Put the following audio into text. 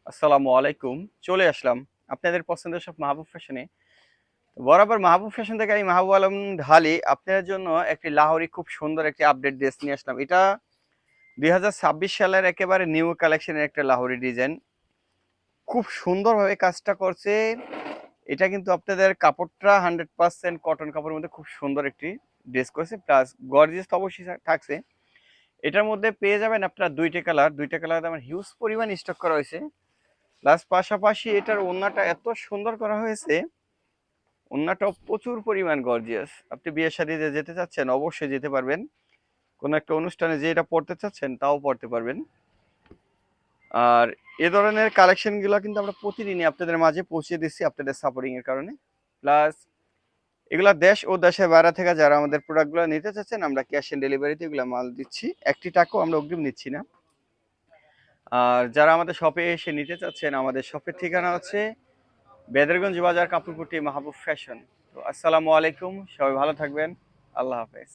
আসসালামু আলাইকুম। চলে আসলাম আপনাদের পছন্দের সব মাহবুব ফ্যাশনে। বরাবর মাহবুব ফ্যাশন থেকে আমি মাহবুব আলম ঢালি আপনাদের জন্য একটি লাহোরি খুব সুন্দর একটি আপডেট ড্রেস নিয়ে আসলাম। এটা 2026 সালের একেবারে নিউ কালেকশনের একটা লাহোরি ডিজাইন। খুব সুন্দরভাবে কাজটা করছে। এটা কিন্তু আপনাদের কাপড়টা 100% কটন কাপড়ের মধ্যে খুব সুন্দর একটি ড্রেস করেছে, প্লাস গর্জিয়াস তো অবশ্যই থাকছে। এটার মধ্যে পেয়ে যাবেন আপনারা দুইটা কালার আমার হিউজ পরিমাণ স্টক করা হয়েছে। প্লাস পাশাপাশি এটার ওড়নাটা এত সুন্দর করা হয়েছে, ওড়নাটাও প্রচুর পরিমাণ গর্জিয়াস। আপনি বিয়ে শাদীতে যেতে চাচ্ছেন অবশ্যই যেতে পারবেন, কোনো একটা অনুষ্ঠানে যে এটা পড়তে চাচ্ছেন তাও পড়তে পারবেন। আর এ ধরনের কালেকশনগুলো কিন্তু আমরা প্রতিদিনই আপনাদের মাঝে পৌঁছে দিচ্ছি আপনাদের সাপোর্টিং এর কারণে। প্লাস এগুলা দেশ ও দেশের বাইরে থেকে যারা আমাদের প্রোডাক্টগুলো নিতে চাচ্ছেন আমরা ক্যাশ অন ডেলিভারিতে এগুলো মাল দিচ্ছি, একটি টাকাও আমরা অগ্রিম নিচ্ছি না। আর যারা আমাদের শপে এসে নিতে চাচ্ছেন, আমাদের শপের ঠিকানা হচ্ছে বেদরগঞ্জ বাজার, কাপুরপুটি, মাহবুব ফ্যাশন। তো আসসালামু আলাইকুম, সবাই ভালো থাকবেন। আল্লাহ হাফেজ।